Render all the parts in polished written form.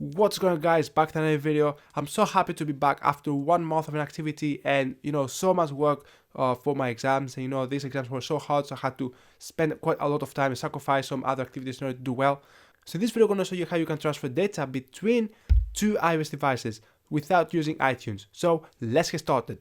What's going on, guys? Back to another video. I'm so happy to be back after 1 month of inactivity and so much work for my exams. And these exams were so hard, so I had to spend quite a lot of time and sacrifice some other activities in order to do well. So in this video I'm going to show you how you can transfer data between two iOS devices without using iTunes. So let's get started.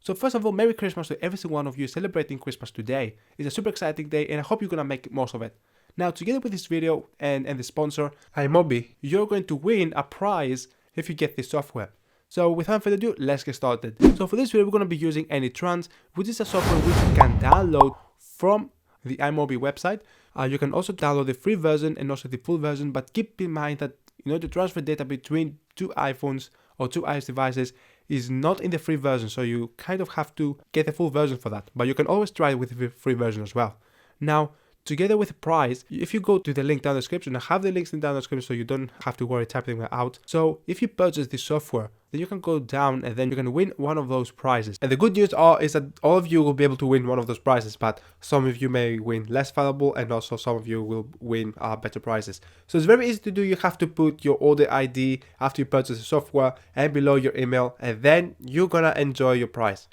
So first of all, Merry Christmas to every single one of you celebrating Christmas today. It's a super exciting day and I hope you're gonna make most of it. Now, together with this video and the sponsor, iMobi, you're going to win a prize if you get this software. So without further ado, let's get started. So for this video, we're going to be using AnyTrans, which is a software which you can download from the iMobi website. You can also download the free version and also the full version, but keep in mind that to transfer data between two iPhones or two iOS devices is not in the free version, so you kind of have to get the full version for that, but you can always try it with the free version as well. Now, together with the price, if you go to the link down in the description, I have the links in down in the description so you don't have to worry typing them out. So if you purchase this software, then you can go down and then you can win one of those prizes. And the good news is that all of you will be able to win one of those prizes, but some of you may win less valuable and also some of you will win better prizes. So it's very easy to do. You have to put your order ID after you purchase the software and below your email, and then you're gonna enjoy your prize.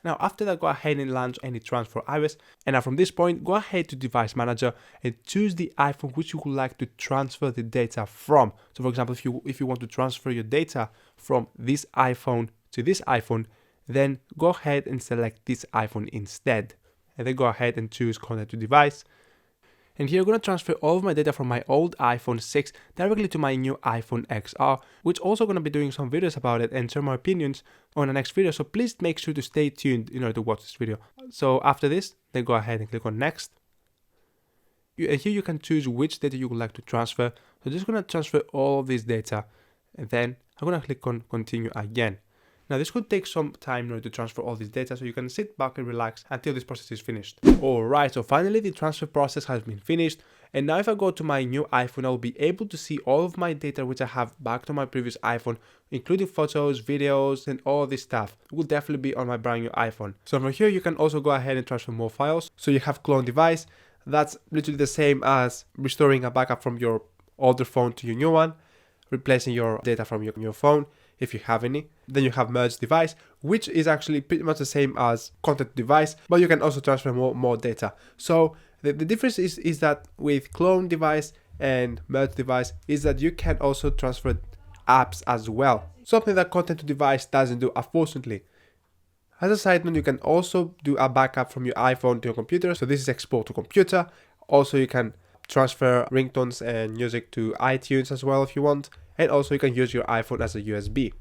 Now, after that, go ahead and launch AnyTrans for iOS. And now from this point, go ahead to Device Manager and choose the iPhone which you would like to transfer the data from. So for example, if you want to transfer your data from this iPhone to this iPhone, then go ahead and select this iPhone instead. And then go ahead and choose Connect to Device. And here I'm going to transfer all of my data from my old iPhone 6 directly to my new iPhone XR, which also going to be doing some videos about it and share my opinions on the next video. So please make sure to stay tuned in order to watch this video. So after this, then go ahead and click on Next. And here you can choose which data you would like to transfer. So just going to transfer all of this data and then I'm going to click on Continue again. Now this could take some time in order to transfer all this data, so you can sit back and relax until this process is finished. Alright, so finally the transfer process has been finished, and now if I go to my new iPhone, I'll be able to see all of my data which I have back to my previous iPhone, including photos, videos, and all this stuff. It will definitely be on my brand new iPhone. So from here you can also go ahead and transfer more files. So you have clone device, that's literally the same as restoring a backup from your older phone to your new one, replacing your data from your phone, if you have any. Then you have merge device, which is actually pretty much the same as contact device, but you can also transfer more data. So the difference is that with clone device and merge device is that you can also transfer apps as well, something that content to device doesn't do, unfortunately. As a side note, you can also do a backup from your iPhone to your computer, so this is export to computer. Also you can transfer ringtones and music to iTunes as well if you want. And also you can use your iPhone as a USB.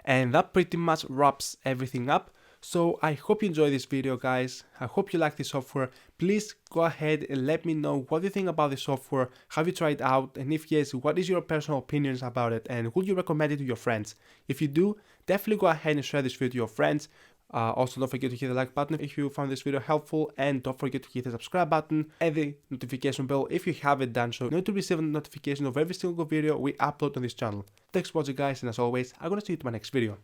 And that pretty much wraps everything up. So I hope you enjoyed this video, guys. I hope you like the software. Please go ahead and let me know what you think about the software. Have you tried it out? And if yes, what is your personal opinions about it? And would you recommend it to your friends? If you do, definitely go ahead and share this video to your friends. Also, don't forget to hit the like button if you found this video helpful, and don't forget to hit the subscribe button and the notification bell if you haven't done so, in order to receive a notification of every single video we upload on this channel. Thanks for watching, guys, and as always, I'm gonna see you in my next video.